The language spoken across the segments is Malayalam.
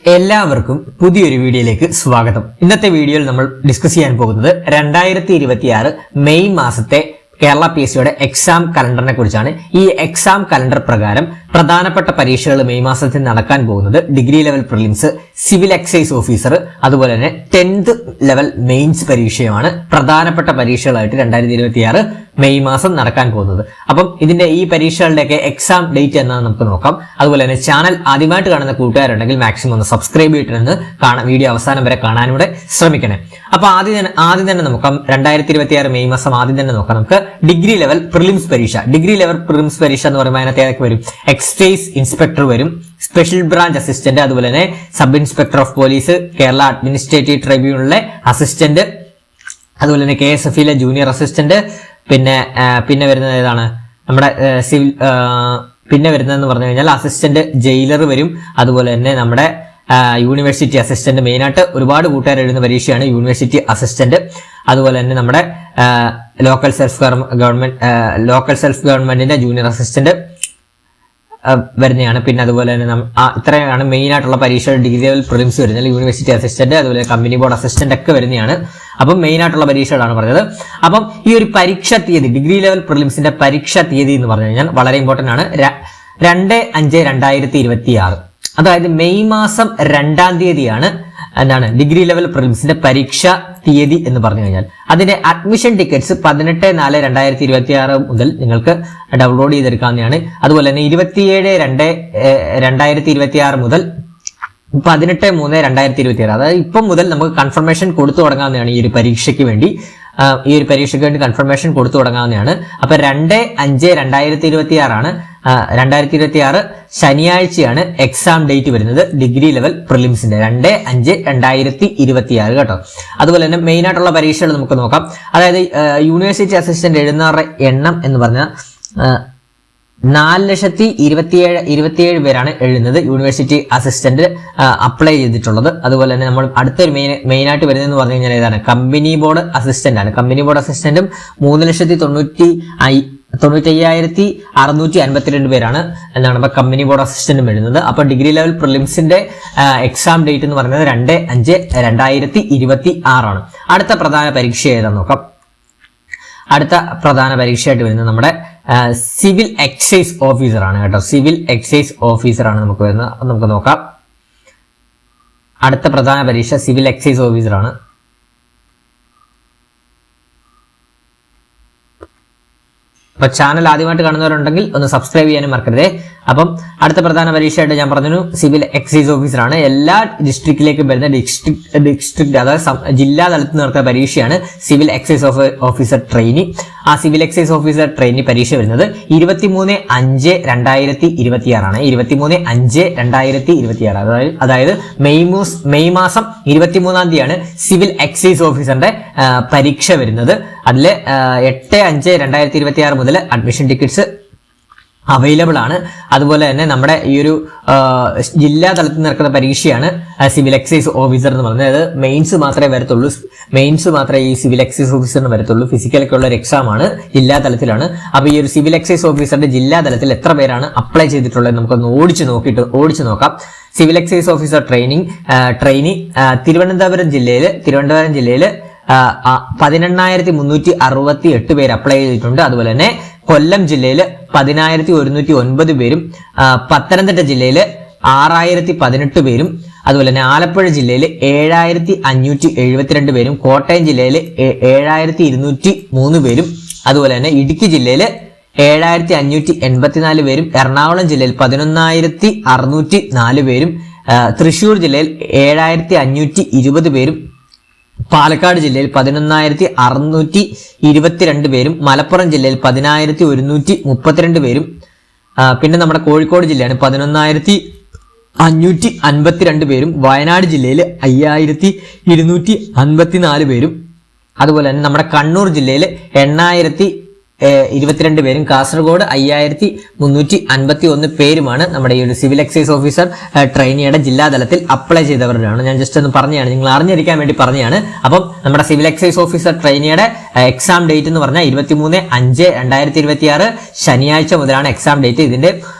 എല്ലാവർക്കും പുതിയൊരു വീഡിയോയിലേക്ക് സ്വാഗതം. ഇന്നത്തെ വീഡിയോയിൽ നമ്മൾ ഡിസ്കസ് ചെയ്യാൻ പോകുന്നത് 2026 മെയ് മാസത്തെ കേരള PSCയുടെ എക്സാം കലണ്ടറിനെ കുറിച്ചാണ്. ഈ എക്സാം കലണ്ടർ പ്രകാരം പ്രധാനപ്പെട്ട പരീക്ഷകൾ മെയ് മാസത്തിൽ നടക്കാൻ പോകുന്നത് degree level prelims, civil excise officer, അതുപോലെ തന്നെ 10th ലെവൽ മെയിൻസ് പരീക്ഷയുമാണ് പ്രധാനപ്പെട്ട പരീക്ഷകളായിട്ട് 2026 മെയ് മാസം നടക്കാൻ പോകുന്നത്. അപ്പം ഇതിന്റെ ഈ പരീക്ഷകളുടെയൊക്കെ എക്സാം ഡേറ്റ് എന്നാണ് നമുക്ക് നോക്കാം. അതുപോലെ തന്നെ ചാനൽ ആദ്യമായിട്ട് കാണുന്ന കൂട്ടുകാരുണ്ടെങ്കിൽ മാക്സിമം ഒന്ന് സബ്സ്ക്രൈബ് ചെയ്തിട്ട് വീഡിയോ അവസാനം വരെ കാണാനൂടെ ശ്രമിക്കണേ. അപ്പൊ ആദ്യം തന്നെ നോക്കാം. 2026 മെയ് മാസം ആദ്യം തന്നെ നോക്കാം. നമുക്ക് ഡിഗ്രി ലെവൽ പ്രിലിംസ് പരീക്ഷ. ഡിഗ്രി ലെവൽ പ്രിലിംസ് പരീക്ഷ എന്ന് പറയുമ്പോൾ അതിനകത്ത് ഏതൊക്കെ വരും? എക്സൈസ് ഇൻസ്പെക്ടർ വരും, സ്പെഷ്യൽ ബ്രാഞ്ച് അസിസ്റ്റന്റ്, അതുപോലെ തന്നെ sub inspector of police, Kerala administrative ട്രൈബ്യൂണലിലെ അസിസ്റ്റന്റ്, അതുപോലെ തന്നെ KSFയിലെ ജൂനിയർ അസിസ്റ്റന്റ്, പിന്നെ വരുന്നത് ഏതാണ് നമ്മുടെ സിവിൽ, പിന്നെ വരുന്നതെന്ന് പറഞ്ഞു കഴിഞ്ഞാൽ അസിസ്റ്റന്റ് ജയിലർ വരും. അതുപോലെ തന്നെ നമ്മുടെ യൂണിവേഴ്സിറ്റി അസിസ്റ്റന്റ്, മെയിനായിട്ട് ഒരുപാട് കൂട്ടുകാർ എഴുതുന്ന പരീക്ഷയാണ് യൂണിവേഴ്സിറ്റി അസിസ്റ്റന്റ്. അതുപോലെ തന്നെ നമ്മുടെ ലോക്കൽ സെൽഫ് ഗവൺമെന്റിന്റെ ജൂനിയർ അസിസ്റ്റന്റ് വരുന്നതാണ്. പിന്നെ അതുപോലെ തന്നെ ഇത്രയാണ് മെയിൻ ആയിട്ടുള്ള പരീക്ഷകൾ ഡിഗ്രി ലെവൽ പ്രിലിംസ് വരുന്നത്. യൂണിവേഴ്സിറ്റി അസിസ്റ്റന്റ്, അതുപോലെ കമ്പനി ബോർഡ് അസിസ്റ്റന്റ് ഒക്കെ വരുന്നതാണ്. അപ്പം മെയിൻ ആയിട്ടുള്ള പരീക്ഷകളാണ് പറഞ്ഞത്. അപ്പം ഈ ഒരു പരീക്ഷ തീയതി, ഡിഗ്രി ലെവൽ പ്രിലിംസിന്റെ പരീക്ഷ തീയതി എന്ന് പറഞ്ഞു കഴിഞ്ഞാൽ വളരെ ഇമ്പോർട്ടന്റ് ആണ്. 2/5/2026, അതായത് മെയ് മാസം 2-ാം തീയതിയാണ് എന്താണ് ഡിഗ്രി ലെവൽ പ്രിലിംസിന്റെ പരീക്ഷ തീയതി എന്ന് പറഞ്ഞു കഴിഞ്ഞാൽ. അതിന്റെ അഡ്മിഷൻ ടിക്കറ്റ്സ് 18/4/2026 മുതൽ നിങ്ങൾക്ക് ഡൗൺലോഡ് ചെയ്തെടുക്കാവുന്നതാണ്. അതുപോലെ തന്നെ 27/2/2026 മുതൽ 18/3/2026, അതായത് ഇപ്പം മുതൽ നമുക്ക് കൺഫർമേഷൻ കൊടുത്തു തുടങ്ങാവുന്നതാണ്. ഈ ഒരു പരീക്ഷയ്ക്ക് വേണ്ടി കൺഫർമേഷൻ കൊടുത്തു തുടങ്ങാവുന്നതാണ്. അപ്പൊ 2/5/2026 ആണ് 2026 ശനിയാഴ്ചയാണ് എക്സാം ഡേറ്റ് വരുന്നത് ഡിഗ്രി ലെവൽ പ്രിലിംസിന്റെ. 2/5/2026 കേട്ടോ. അതുപോലെ തന്നെ മെയിൻ ആയിട്ടുള്ള പരീക്ഷകൾ നമുക്ക് നോക്കാം. അതായത് യൂണിവേഴ്സിറ്റി അസിസ്റ്റന്റ് എഴുതുന്നവരുടെ എണ്ണം എന്ന് പറഞ്ഞാൽ 4,27,27 പേരാണ് എഴുതുന്നത് യൂണിവേഴ്സിറ്റി അസിസ്റ്റന്റ് അപ്ലൈ ചെയ്തിട്ടുള്ളത്. അതുപോലെ തന്നെ നമ്മൾ അടുത്തൊരു മെയിനായിട്ട് വരുന്നതെന്ന് പറഞ്ഞു കഴിഞ്ഞാൽ ഏതാണ്? കമ്പനി ബോർഡ് അസിസ്റ്റന്റ് ആണ്. കമ്പനി ബോർഡ് അസിസ്റ്റന്റും 3,95,652 പേരാണ് എന്താണ് ഇപ്പൊ കമ്പനി ബോർഡ് അസിസ്റ്റന്റും എഴുതുന്നത്. അപ്പൊ ഡിഗ്രി ലെവൽ പ്രിലിംസിന്റെ എക്സാം ഡേറ്റ് എന്ന് പറയുന്നത് 2/5/2026 ആണ്. അടുത്ത പ്രധാന പരീക്ഷ ഏതാന്ന് നോക്കാം. അടുത്ത പ്രധാന പരീക്ഷയായിട്ട് വരുന്നത് നമ്മുടെ സിവിൽ എക്സൈസ് ഓഫീസർ ആണ് കേട്ടോ. സിവിൽ എക്സൈസ് ഓഫീസർ ആണ് നമുക്ക് വരുന്നത്. നമുക്ക് നോക്കാം. അടുത്ത പ്രധാന പരീക്ഷ സിവിൽ എക്സൈസ് ഓഫീസർ ആണ്. അപ്പൊ ചാനൽ ആദ്യമായിട്ട് കാണുന്നവരുണ്ടെങ്കിൽ ഒന്ന് സബ്സ്ക്രൈബ് ചെയ്യാനും മറക്കരുതേ. അപ്പം അടുത്ത പ്രധാന പരീക്ഷയായിട്ട് ഞാൻ പറഞ്ഞു സിവിൽ എക്സൈസ് ഓഫീസർ ആണ്. എല്ലാ ഡിസ്ട്രിക്റ്റിലേക്കും വരുന്ന ഡിസ്ട്രിക്ട് അതായത് ജില്ലാ തലത്തിൽ നടത്തുന്ന പരീക്ഷയാണ് സിവിൽ എക്സൈസ് ഓഫീസർ ട്രെയിനി. ആ സിവിൽ എക്സൈസ് ഓഫീസർ ട്രെയിനി പരീക്ഷ വരുന്നത് 23/5/2026 ആണ്. 23/5/2026, അതായത് മെയ് മാസം 23-ാം തീയതിയാണ് സിവിൽ എക്സൈസ് ഓഫീസറിന്റെ പരീക്ഷ വരുന്നത്. അതില് 8/5/2026 മുതൽ അഡ്മിഷൻ ടിക്കറ്റ്സ് അവൈലബിൾ ആണ്. അതുപോലെ തന്നെ നമ്മുടെ ഈ ഒരു ജില്ലാ തലത്തിൽ നടക്കുന്ന പരീക്ഷയാണ് സിവിൽ എക്സൈസ് ഓഫീസർ എന്ന് പറയുന്നത്. അതായത് മെയിൻസ് മാത്രമേ വരത്തുള്ളൂ. ഈ സിവിൽ എക്സൈസ് ഓഫീസറിന് വരത്തുള്ളൂ. ഫിസിക്കലൊക്കെ ഉള്ള ഒരു എക്സാം ആണ്, ജില്ലാ തലത്തിലാണ്. അപ്പൊ ഈ ഒരു സിവിൽ എക്സൈസ് ഓഫീസറിന്റെ ജില്ലാ തലത്തിൽ എത്ര പേരാണ് അപ്ലൈ ചെയ്തിട്ടുള്ളത് നമുക്കൊന്ന് ഓടിച്ചു നോക്കാം. Civil excise officer trainee Thiruvananthapuram ജില്ലയിൽ 18,368 പേര് അപ്ലൈ ചെയ്തിട്ടുണ്ട്. അതുപോലെ തന്നെ കൊല്ലം ജില്ലയിൽ 10,109 പേരും, പത്തനംതിട്ട ജില്ലയിൽ 6,018 പേരും, അതുപോലെ തന്നെ ആലപ്പുഴ ജില്ലയിൽ 7,572 പേരും, കോട്ടയം ജില്ലയിൽ 7,203 പേരും, അതുപോലെ തന്നെ ഇടുക്കി ജില്ലയിൽ 7,584 പേരും, എറണാകുളം ജില്ലയിൽ 11,604 പേരും, തൃശൂർ ജില്ലയിൽ 7,520 പേരും, പാലക്കാട് ജില്ലയിൽ 11,622 പേരും, മലപ്പുറം ജില്ലയിൽ 10,132 പേരും, പിന്നെ നമ്മുടെ കോഴിക്കോട് ജില്ലയാണ് 11,552 പേരും, വയനാട് ജില്ലയിൽ 5,254 പേരും, അതുപോലെ തന്നെ നമ്മുടെ കണ്ണൂർ ജില്ലയിൽ 8,022 പേരും, കാസർഗോഡ് 5,351 പേരുമാണ് നമ്മുടെ ഈ ഒരു സിവിൽ എക്സൈസ് ഓഫീസർ ട്രെയിനിയുടെ ജില്ലാ തലത്തിൽ അപ്ലൈ ചെയ്തവരാണ്. ഞാൻ ജസ്റ്റ് ഒന്ന് പറഞ്ഞതാണ്, നിങ്ങൾ അറിഞ്ഞിരിക്കാൻ വേണ്ടി പറഞ്ഞതാണ്. അപ്പം നമ്മുടെ സിവിൽ എക്സൈസ് ഓഫീസർ ട്രെയിനിയുടെ എക്സാം ഡേറ്റ് എന്ന് പറഞ്ഞാൽ 23/5/2026 ശനിയാഴ്ച മുതലാണ് എക്സാം ഡേറ്റ്. ഇതിന്റെ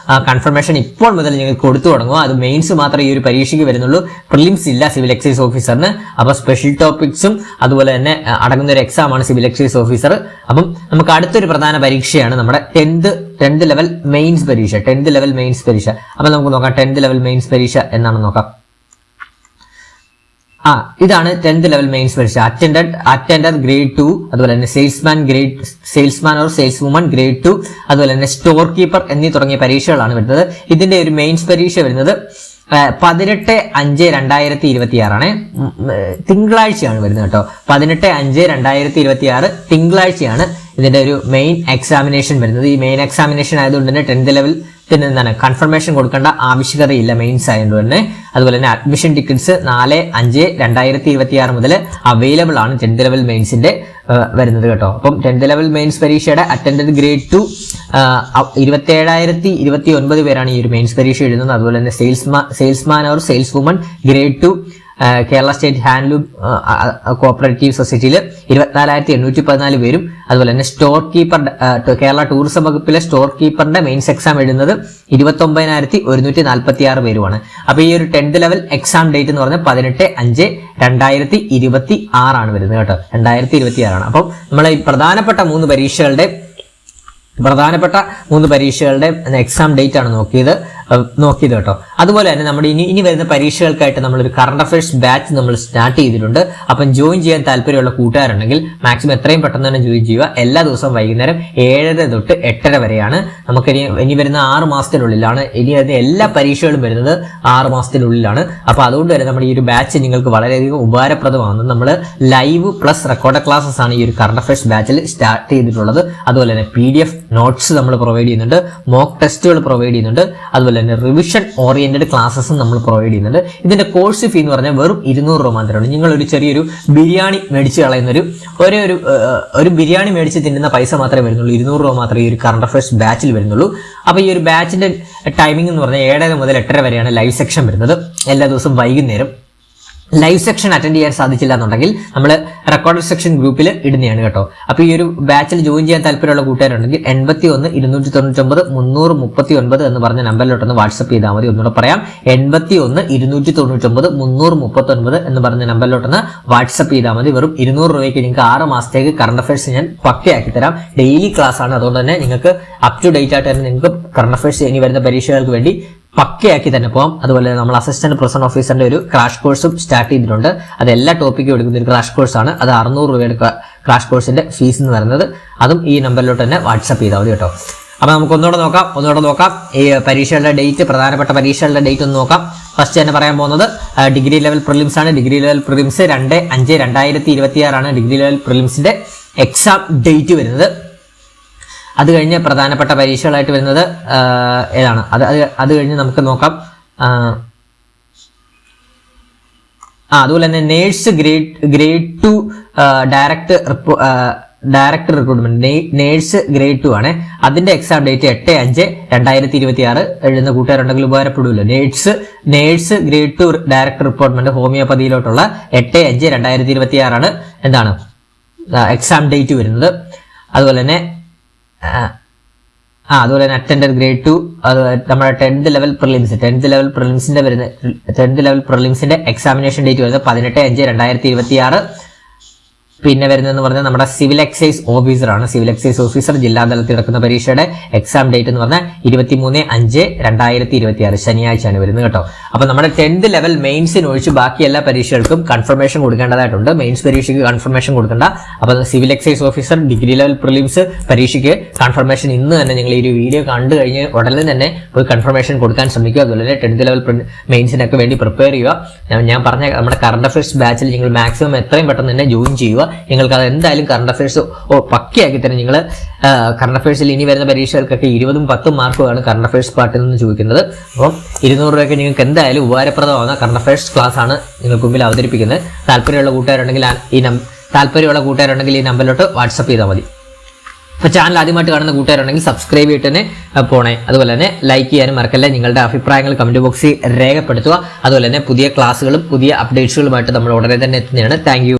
കൺഫർമേഷൻ ഇപ്പോൾ മുതൽ നിങ്ങൾ കൊടുത്തു തുടങ്ങുക. അത് മെയിൻസ് മാത്രമേ ഈ ഒരു പരീക്ഷയ്ക്ക് വരുന്നുള്ളൂ, പ്രിലിംസ് ഇല്ല സിവിൽ എക്സൈസ് ഓഫീസറിന്. അപ്പൊ സ്പെഷ്യൽ ടോപ്പിക്സും അതുപോലെ തന്നെ അടങ്ങുന്ന ഒരു എക്സാം ആണ് സിവിൽ എക്സൈസ് ഓഫീസർ. അപ്പം നമുക്ക് അടുത്തൊരു പ്രധാന പരീക്ഷയാണ് നമ്മുടെ 10th ലെവൽ മെയിൻസ് പരീക്ഷ. 10th ലെവൽ മെയിൻസ് പരീക്ഷ. അപ്പൊ നമുക്ക് നോക്കാം 10th ലെവൽ മെയിൻസ് പരീക്ഷ എന്നാണ് നോക്കാം. ഇതാണ് 10th ലെവൽ മെയിൻസ് പരീക്ഷ. അറ്റൻഡർ ഗ്രേഡ് 2, അതുപോലെ തന്നെ salesman or sales woman grade 2, അതുപോലെ തന്നെ സ്റ്റോർ കീപ്പർ എന്നീ തുടങ്ങിയ പരീക്ഷകളാണ് വരുന്നത്. ഇതിന്റെ ഒരു മെയിൻസ് പരീക്ഷ വരുന്നത് 18/5/2026 തിങ്കളാഴ്ചയാണ് വരുന്നത് കേട്ടോ. 18/5/2026 തിങ്കളാഴ്ചയാണ് ഇതിന്റെ ഒരു മെയിൻ എക്സാമിനേഷൻ വരുന്നത്. ഈ മെയിൻ എക്സാമിനേഷൻ ആയതുകൊണ്ട് തന്നെ 10th ലെവൽ എന്താണ് കൺഫർമേഷൻ കൊടുക്കേണ്ട ആവശ്യകതയില്ല മെയിൻസ് ആയതുകൊണ്ട് തന്നെ. അതുപോലെ തന്നെ അഡ്മിഷൻ ടിക്കറ്റ്സ് 4/5/2026 മുതൽ അവൈലബിൾ ആണ് 10th ലെവൽ മെയിൻസിന്റെ വരുന്നത് കേട്ടോ. അപ്പം 10th ലെവൽ മെയിൻസ് പരീക്ഷയുടെ അറ്റൻഡർ ഗ്രേഡ് 2 27,029 പേരാണ് ഈ ഒരു മെയിൻസ് പരീക്ഷ എഴുതുന്നത്. അതുപോലെ തന്നെ salesman or sales woman grade 2 Kerala state handloom cooperative സൊസൈറ്റിയിൽ 24,814 പേരും, അതുപോലെ തന്നെ സ്റ്റോർ കീപ്പർ കേരള ടൂറിസം വകുപ്പിലെ സ്റ്റോർ കീപ്പറിന്റെ മെയിൻസ് എക്സാം എഴുതുന്നത് 29,146 പേരുമാണ്. അപ്പൊ ഈ ഒരു 10th ലെവൽ എക്സാം ഡേറ്റ് എന്ന് പറഞ്ഞാൽ 18/5/2026 ആണ് വരുന്നത് കേട്ടോ. 2026 ആണ്. അപ്പം നമ്മളെ ഈ പ്രധാനപ്പെട്ട മൂന്ന് പരീക്ഷകളുടെ എക്സാം ഡേറ്റ് ആണ് നോക്കിയത് കേട്ടോ. അതുപോലെ തന്നെ നമ്മുടെ ഇനി വരുന്ന പരീക്ഷകൾക്കായിട്ട് നമ്മളൊരു കറണ്ട് അഫയേഴ്സ് ബാച്ച് നമ്മൾ സ്റ്റാർട്ട് ചെയ്തിട്ടുണ്ട്. അപ്പം ജോയിൻ ചെയ്യാൻ താല്പര്യമുള്ള കൂട്ടുകാരുണ്ടെങ്കിൽ മാക്സിമം എത്രയും പെട്ടെന്ന് തന്നെ ജോയിൻ ചെയ്യുക. എല്ലാ ദിവസവും വൈകുന്നേരം 7:30 തൊട്ട് 8:30 വരെയാണ്. നമുക്ക് ഇനി വരുന്ന 6 മാസത്തിനുള്ളിലാണ് ഇനി വരുന്ന എല്ലാ പരീക്ഷകളും വരുന്നത് 6 മാസത്തിനുള്ളിലാണ്. അപ്പൊ അതുകൊണ്ട് തന്നെ നമ്മുടെ ഈ ഒരു ബാച്ച് നിങ്ങൾക്ക് വളരെയധികം ഉപകാരപ്രദമാണ്. നമ്മൾ ലൈവ് പ്ലസ് റെക്കോർഡ് ക്ലാസ്സസ് ആണ് ഈ ഒരു കറണ്ട് അഫയേഴ്സ് ബാച്ചിൽ സ്റ്റാർട്ട് ചെയ്തിട്ടുള്ളത്. അതുപോലെ തന്നെ PDF നോട്ട്സ് നമ്മൾ പ്രൊവൈഡ് ചെയ്യുന്നുണ്ട്, മോക്ക് ടെസ്റ്റുകൾ പ്രൊവൈഡ് ചെയ്യുന്നുണ്ട്, അതുപോലെ തന്നെ റിവിഷൻ ഓറിയന്റഡ് ക്ലാസ്സസും നമ്മൾ പ്രൊവൈഡ് ചെയ്യുന്നുണ്ട്. ഇതിന്റെ കോഴ്സ് ഫീ എന്ന് പറഞ്ഞാൽ വെറും 200 രൂപ മാത്രമാണ്. നിങ്ങൾ ഒരു ചെറിയൊരു ബിരിയാണി മേടിച്ച് കളയുന്ന ഒരു ബിരിയാണി മേടിച്ച് തിന്നുന്ന പൈസ മാത്രമേ വരുന്നുള്ളൂ. 200 രൂപ മാത്രമേ ഈ ഒരു കറണ്ട് അഫയേഴ്സ് ബാച്ചിൽ വരുന്നുള്ളൂ. അപ്പൊ ഈ ഒരു ബാച്ചിന്റെ ടൈമിംഗ് എന്ന് പറഞ്ഞാൽ 7:30 മുതൽ 8:30 വരെയാണ് ലൈവ് സെക്ഷൻ വരുന്നത്. എല്ലാ ദിവസവും വൈകുന്നേരം. ലൈവ് സെക്ഷൻ അറ്റൻഡ് ചെയ്യാൻ സാധിച്ചില്ല എന്നുണ്ടെങ്കിൽ നമ്മൾ റെക്കോർഡഡ് സെക്ഷൻ ഗ്രൂപ്പിൽ ഇടുന്നതാണ് കേട്ടോ. അപ്പൊ ഈ ഒരു ബാച്ചിൽ ജോയിൻ ചെയ്യാൻ താല്പര്യമുള്ള കൂട്ടുകാരുണ്ടെങ്കിൽ 81-299-339 എന്ന് പറഞ്ഞ നമ്പറിലോട്ടൊന്ന് വാട്സ്ആപ്പ് ചെയ്താൽ മതി. ഒന്നുകൂടെ പറയാം, 81-299-339 എന്ന് പറഞ്ഞ നമ്പറിലോട്ടൊന്ന് വാട്സ്ആപ്പ് ചെയ്താൽ മതി. വെറും 200 രൂപയ്ക്ക് നിങ്ങൾക്ക് 6 മാസത്തേക്ക് കറണ്ട് അഫയേഴ്സ് ഞാൻ പക്കയാക്കി തരാം. ഡെയിലി ക്ലാസ് ആണ്. അതുകൊണ്ട് തന്നെ നിങ്ങൾക്ക് അപ് ടു ഡേറ്റ് ആയിട്ട് തന്നെ നിങ്ങൾക്ക് കറണ്ട് അഫയേഴ്സ് ഇനി വരുന്ന പരീക്ഷകൾക്ക് വേണ്ടി പക്കയാക്കി തന്നെ പോകാം. അതുപോലെ നമ്മൾ അസിസ്റ്റന്റ് പ്രൊഫസർ ഓഫീസറിന്റെ ഒരു ക്രാഷ് കോഴ്സും സ്റ്റാർട്ട് ചെയ്തിട്ടുണ്ട്. അത് എല്ലാ ടോപ്പിക്കും എടുക്കുന്ന ഒരു ക്രാഷ് കോഴ്സാണ്. അത് 600 രൂപയുടെ ക്രാഷ് കോഴ്സിന്റെ ഫീസ് എന്ന് പറയുന്നത്. അതും ഈ നമ്പറിലോട്ട് തന്നെ വാട്സ്ആപ്പ് ചെയ്താൽ മതി കേട്ടോ. അപ്പൊ നമുക്ക് ഒന്നുകൂടെ നോക്കാം ഈ പരീക്ഷകളുടെ ഡേറ്റ്, പ്രധാനപ്പെട്ട പരീക്ഷകളുടെ ഡേറ്റ് ഒന്ന് നോക്കാം. ഫസ്റ്റ് തന്നെ പറയാൻ പോകുന്നത് ഡിഗ്രി ലെവൽ പ്രിലിംസ് ആണ്. ഡിഗ്രി ലെവൽ പ്രിലിംസ് 2/5/2026 ആണ് ഡിഗ്രി ലെവൽ പ്രിലിംസിന്റെ എക്സാം ഡേറ്റ് വരുന്നത്. അത് കഴിഞ്ഞ് പ്രധാനപ്പെട്ട പരീക്ഷകളായിട്ട് വരുന്നത് ഏതാണ്? അത് കഴിഞ്ഞ് നമുക്ക് നോക്കാം. അതുപോലെ തന്നെ nurse grade 2 director recruitment nurse grade 2 ആണ്. അതിന്റെ എക്സാം ഡേറ്റ് 8/5/2026 എഴുതുന്ന കൂട്ടുകാരുണ്ടെങ്കിൽ ഉപകാരപ്പെടുമല്ലോ. നേഴ്സ് ഗ്രേഡ് 2 ഡയറക്ടർ റിക്രൂട്ട്മെന്റ് ഹോമിയോപ്പതിയിലോട്ടുള്ള 8/5/2026 ആണ് എന്താണ് എക്സാം ഡേറ്റ് വരുന്നത്. അതുപോലെ തന്നെ അറ്റൻഡർ ഗ്രേഡ് 2 അത് നമ്മുടെ 10th ലെവൽ പ്രിലിംസിന്റെ എക്സാമിനേഷൻ ഡേറ്റ് വരുന്നത് 18/5/2026. പിന്നെ വരുന്നതെന്ന് പറഞ്ഞാൽ നമ്മുടെ സിവിൽ എക്സൈസ് ഓഫീസർ ആണ്. സിവിൽ എക്സൈസ് ഓഫീസർ ജില്ലാതലത്തിൽ നടക്കുന്ന പരീക്ഷയുടെ എക്സാം ഡേറ്റ് എന്ന് പറഞ്ഞാൽ 23/5/2026 ശനിയാഴ്ചയാണ് വരുന്നത് കേട്ടോ. അപ്പൊ നമ്മുടെ 10th ലെവൽ മെയിൻസിന് ഒഴിച്ച് ബാക്കി എല്ലാ പരീക്ഷകൾക്കും കൺഫർമേഷൻ കൊടുക്കേണ്ടതായിട്ടുണ്ട്. മെയിൻസ് പരീക്ഷയ്ക്ക് കൺഫർമേഷൻ കൊടുക്കേണ്ട. അപ്പൊ civil excise officer degree level prelims പരീക്ഷയ്ക്ക് കൺഫർമേഷൻ ഇന്ന് തന്നെ നിങ്ങൾ ഈ ഒരു വീഡിയോ കണ്ടു കഴിഞ്ഞ് ഉടനെ തന്നെ പോയി കൺഫർമേഷൻ കൊടുക്കാൻ ശ്രമിക്കുക. അതുപോലെ തന്നെ 10th ലെവൽ മെയിൻസിനൊക്കെ വേണ്ടി പ്രിപ്പയർ ചെയ്യുക. ഞാൻ പറഞ്ഞ നമ്മുടെ കറണ്ട് അഫയേഴ്സ് ബാച്ചിൽ നിങ്ങൾ മാക്സിമം എത്രയും പെട്ടെന്ന് തന്നെ ജോയിൻ ചെയ്യുക. നിങ്ങൾക്ക് അത് എന്തായാലും കറണ്ട് അഫയേഴ്സ് പക്കയാക്കി തരാം. നിങ്ങൾ കറണ്ട് അഫയേഴ്സിൽ ഇനി വരുന്ന പരീക്ഷകൾക്കൊക്കെ 20ഉം 10ഉം മാർക്കുമാണ് കറണ്ട് അഫയേഴ്സ് പാർട്ടിൽ നിന്ന് ചോദിക്കുന്നത്. അപ്പം 200 രൂപയ്ക്ക് നിങ്ങൾക്ക് എന്തായാലും ഉപകാരപ്രദമാകുന്ന കറണ്ട് അഫയേഴ്സ് ക്ലാസ് ആണ് നിങ്ങൾക്ക് മുമ്പിൽ അവതരിപ്പിക്കുന്നത്. താല്പര്യമുള്ള കൂട്ടുകാരുണ്ടെങ്കിൽ ഈ നമ്പറിലോട്ട് വാട്സ്ആപ്പ് ചെയ്താൽ മതി. അപ്പോൾ ചാനൽ ആദ്യമായിട്ട് കാണുന്ന കൂട്ടുകാരുണ്ടെങ്കിൽ സബ്സ്ക്രൈബ് ചെയ്തിട്ട് തന്നെ പോണേ. അതുപോലെ തന്നെ ലൈക്ക് ചെയ്യാനും മറക്കല്ല. നിങ്ങളുടെ അഭിപ്രായങ്ങൾ കമന്റ് ബോക്സിൽ രേഖപ്പെടുത്തുക. അതുപോലെ തന്നെ പുതിയ ക്ലാസ്സുകളും പുതിയ അപ്ഡേറ്റ്സുകളുമായിട്ട് നമ്മൾ ഉടനെ തന്നെ എത്തുന്നതാണ്. Thank you.